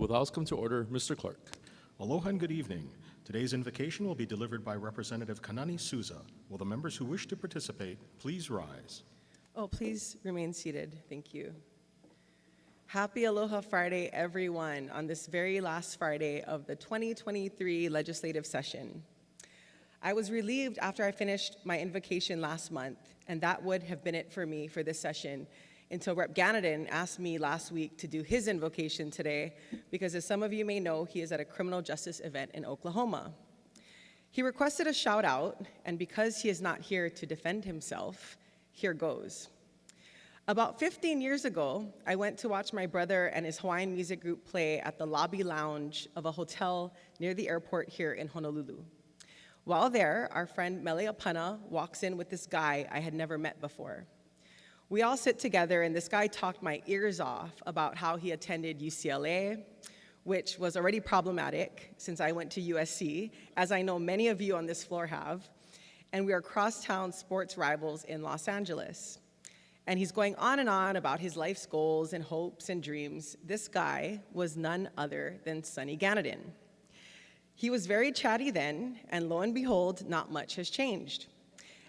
Will the House come to order? Mr. Clerk. Aloha and good evening. Today's invocation will be delivered by Representative Kanani Souza. Will the members who wish to participate please rise? Oh, please remain seated. Thank you. Happy Aloha Friday, everyone, on this very last Friday of the 2023 legislative session. I was relieved after I finished my invocation last month, and that would have been it for me for this session until Rep. Ganadin asked me last week to do his invocation today, because as some of you may know, he is at a criminal justice event in Oklahoma. He requested a shout out, and because he is not here to defend himself, here goes. About 15 years ago, I went to watch my brother and his Hawaiian music group play at the lobby lounge of a hotel near the airport here in Honolulu. While there, our friend Mele Apana walks in with this guy I had never met before. We all sit together, and this guy talked my ears off about how he attended UCLA, which was already problematic since I went to USC, as I know many of you on this floor have, and we are crosstown sports rivals in Los Angeles. And he's going on and on about his life's goals and hopes and dreams. This guy was none other than Sonny Ganadin. He was very chatty then, and lo and behold, not much has changed.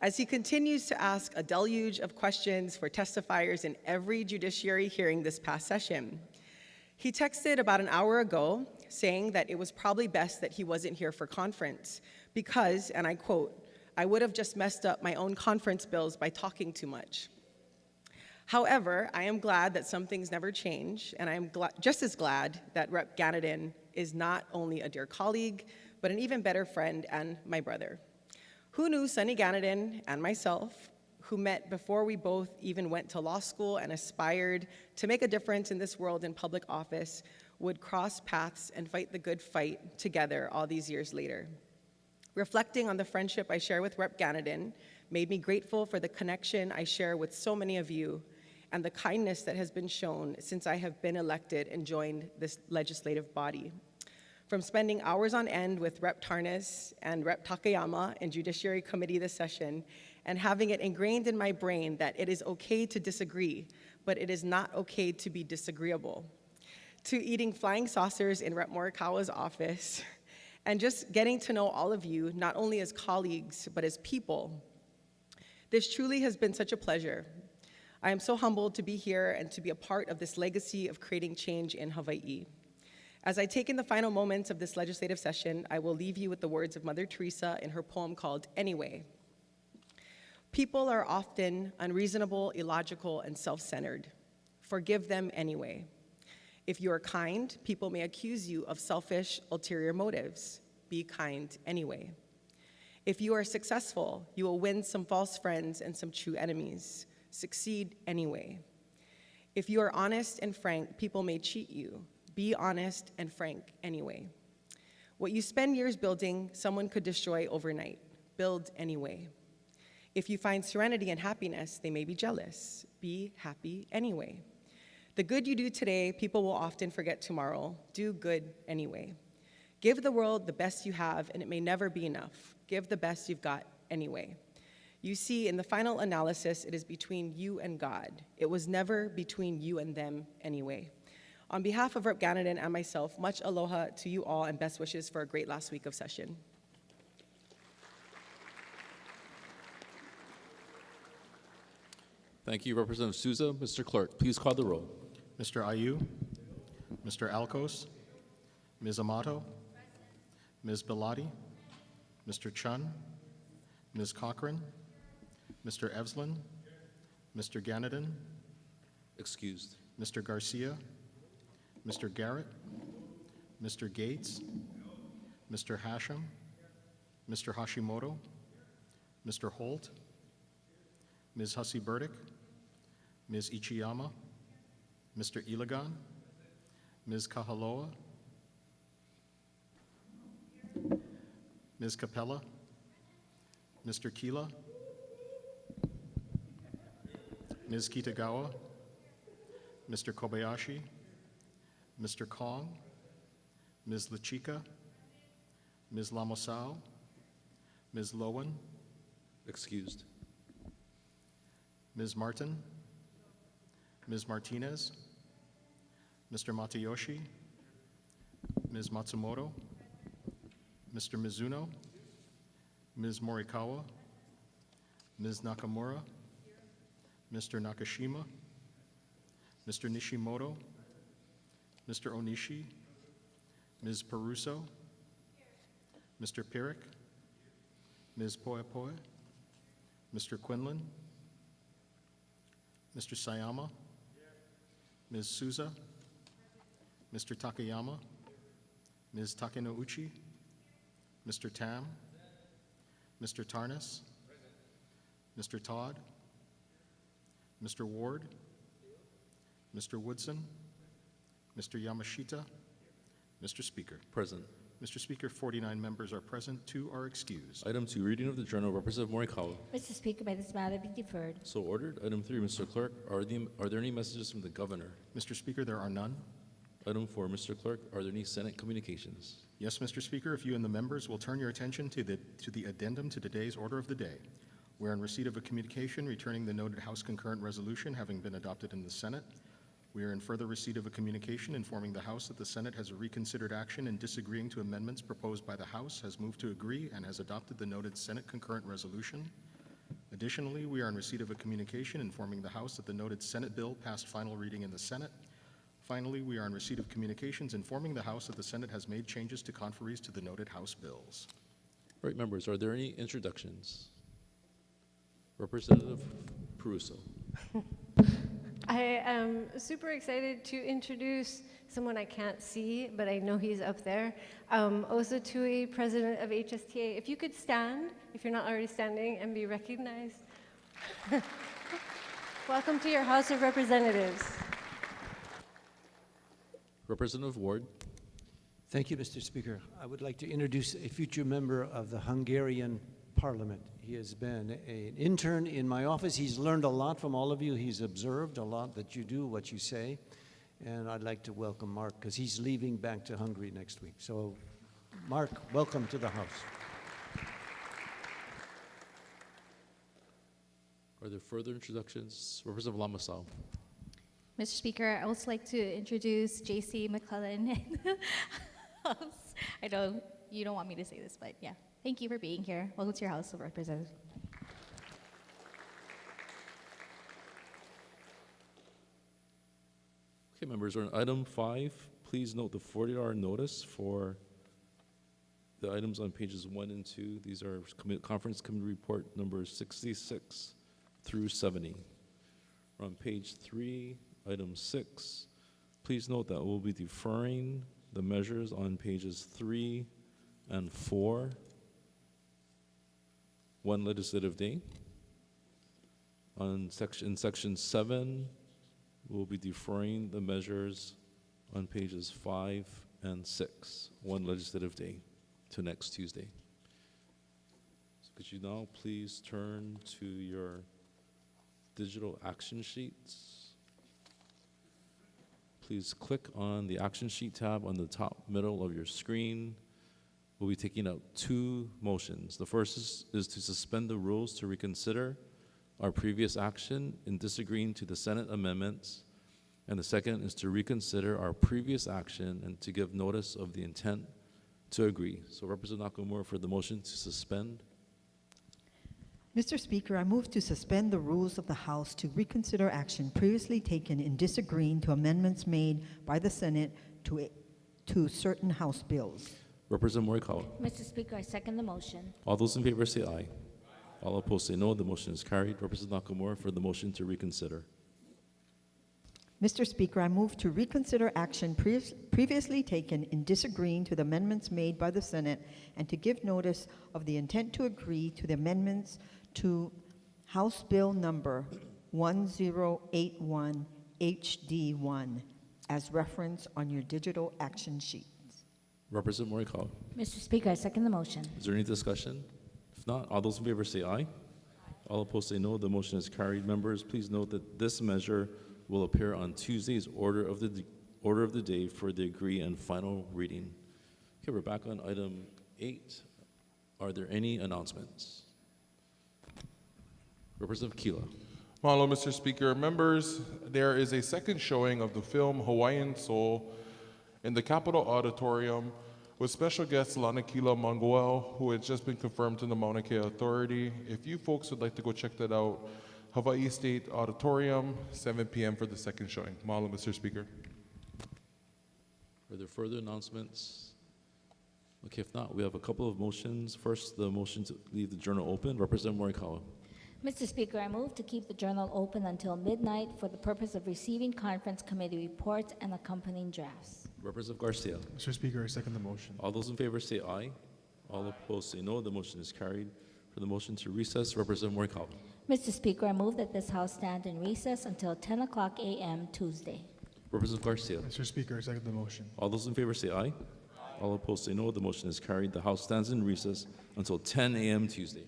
As he continues to ask a deluge of questions for testifiers in every judiciary hearing this past session. He texted about an hour ago saying that it was probably best that he wasn't here for conference because, and I quote, "I would have just messed up my own conference bills by talking too much." However, I am glad that some things never change, and I am just as glad that Rep. Ganadin is not only a dear colleague, but an even better friend and my brother. Who knew Sonny Ganadin and myself, who met before we both even went to law school and aspired to make a difference in this world in public office, would cross paths and fight the good fight together all these years later. Reflecting on the friendship I share with Rep. Ganadin made me grateful for the connection I share with so many of you and the kindness that has been shown since I have been elected and joined this legislative body. From spending hours on end with Rep. Tarnas and Rep. Takayama in Judiciary Committee this session, and having it ingrained in my brain that it is okay to disagree, but it is not okay to be disagreeable, to eating flying saucers in Rep. Morikawa's office, and just getting to know all of you, not only as colleagues, but as people. This truly has been such a pleasure. I am so humbled to be here and to be a part of this legacy of creating change in Hawaii. As I take in the final moments of this legislative session, I will leave you with the words of Mother Teresa in her poem called Anyway. People are often unreasonable, illogical, and self-centered. Forgive them anyway. If you are kind, people may accuse you of selfish, ulterior motives. Be kind anyway. If you are successful, you will win some false friends and some true enemies. Succeed anyway. If you are honest and frank, people may cheat you. Be honest and frank anyway. What you spend years building, someone could destroy overnight. Build anyway. If you find serenity and happiness, they may be jealous. Be happy anyway. The good you do today, people will often forget tomorrow. Do good anyway. Give the world the best you have, and it may never be enough. Give the best you've got anyway. You see, in the final analysis, it is between you and God. It was never between you and them anyway. On behalf of Rep. Ganadin and myself, much aloha to you all and best wishes for a great last week of session. Thank you, Representative Souza. Mr. Clerk, please call the roll. Mr. Ayu, Mr. Alcos, Ms. Amato, Ms. Bellotti, Mr. Chun, Ms. Cochran, Mr. Evslin, Mr. Ganadin, Excused. Mr. Garcia, Mr. Garrett, Mr. Gates, Mr. Hashem, Mr. Hashimoto, Mr. Holt, Ms. Hussey Burdick, Ms. Ichiyama, Mr. Iligan, Ms. Kahaloa, Ms. Capella, Mr. Kila, Ms. Kitagawa, Mr. Kobayashi, Mr. Kong, Ms. Lachika, Ms. Lamosao, Ms. Lowen, Excused. Ms. Martin, Ms. Martinez, Mr. Matayoshi, Ms. Matsumoto, Mr. Mizuno, Ms. Morikawa, Ms. Nakamura, Mr. Nakashima, Mr. Nishimoto, Mr. Onishi, Ms. Peruso, Mr. Pirik, Ms. Poepoe, Mr. Quinlan, Mr. Sayama, Ms. Souza, Mr. Takayama, Ms. Takenouchi, Mr. Tam, Mr. Tarnas, Mr. Todd, Mr. Ward, Mr. Woodson, Mr. Yamashita, Mr. Speaker. Present. Mr. Speaker, 49 members are present, 2 are excused. Item 2, reading of the journal. Representative Morikawa. Mr. Speaker, may this matter be deferred. So ordered. Item 3, Mr. Clerk, are there any messages from the governor? Mr. Speaker, there are none. Item 4, Mr. Clerk, are there any Senate communications? Yes, Mr. Speaker, if you and the members will turn your attention to the addendum to today's order of the day. We're in receipt of a communication returning the noted House concurrent resolution having been adopted in the Senate. We are in further receipt of a communication informing the House that the Senate has reconsidered action in disagreeing to amendments proposed by the House, has moved to agree, and has adopted the noted Senate concurrent resolution. Additionally, we are in receipt of a communication informing the House that the noted Senate bill passed final reading in the Senate. Finally, we are in receipt of communications informing the House that the Senate has made changes to conferees to the noted House bills. All right, members, are there any introductions? Representative Peruso. I am super excited to introduce someone I can't see, but I know he's up there. Osa Tui, President of HSTA. If you could stand, if you're not already standing, and be recognized. Welcome to your House of Representatives. Representative Ward. Thank you, Mr. Speaker. I would like to introduce a future member of the Hungarian Parliament. He has been an intern in my office. He's learned a lot from all of you. He's observed a lot that you do, what you say. And I'd like to welcome Mark, because he's leaving back to Hungary next week. So, Mark, welcome to the House. Are there further introductions? Representative Lamasau. Mr. Speaker, I would also like to introduce J.C. McClellan. I know you don't want me to say this, but yeah. Thank you for being here. Welcome to your House of Representatives. Okay, members, on item 5, please note the 40-hour notice for the items on pages 1 and 2. These are conference committee report numbers 66 through 70. On page 3, item 6, please note that we'll be deferring the measures on pages 3 and 4, one legislative day. In section 7, we'll be deferring the measures on pages 5 and 6, one legislative day, to next Tuesday. So could you now please turn to your digital action sheets? Please click on the action sheet tab on the top middle of your screen. We'll be taking out 2 motions. The first is to suspend the rules to reconsider our previous action in disagreeing to the Senate amendments. And the second is to reconsider our previous action and to give notice of the intent to agree. So Representative Nakamura for the motion to suspend. Mr. Speaker, I move to suspend the rules of the House to reconsider action previously taken in disagreeing to amendments made by the Senate to certain House bills. Representative Morikawa. Mr. Speaker, I second the motion. All those in favor say aye. All opposed say no. The motion is carried. Representative Nakamura for the motion to reconsider. Mr. Speaker, I move to reconsider action previously taken in disagreeing to the amendments made by the Senate and to give notice of the intent to agree to the amendments to House Bill number 1081 HD1 as referenced on your digital action sheets. Representative Morikawa. Mr. Speaker, I second the motion. Is there any discussion? If not, all those in favor say aye. All opposed say no. The motion is carried. Members, please note that this measure will appear on Tuesday's order of the day for the agree and final reading. Okay, we're back on item 8. Are there any announcements? Representative Kila. Mahalo, Mr. Speaker. Members, there is a second showing of the film Hawaiian Soul in the Capitol Auditorium with special guest Lanakila Manguel, who has just been confirmed to the Mauna Kea Authority. If you folks would like to go check that out, Hawaii State Auditorium, 7 p.m. for the second showing. Mahalo, Mr. Speaker. Are there further announcements? Okay, if not, we have a couple of motions. First, the motion to leave the journal open. Representative Morikawa. Mr. Speaker, I move to keep the journal open until midnight for the purpose of receiving conference committee reports and accompanying drafts. Representative Garcia. Mr. Speaker, I second the motion. All those in favor say aye. All opposed say no. The motion is carried. For the motion to recess, Representative Morikawa. Mr. Speaker, I move that this House stand in recess until 10 o'clock a.m. Tuesday. Representative Garcia. Mr. Speaker, I second the motion. All those in favor say aye. All opposed say no. The motion is carried. The House stands in recess until 10 a.m. Tuesday.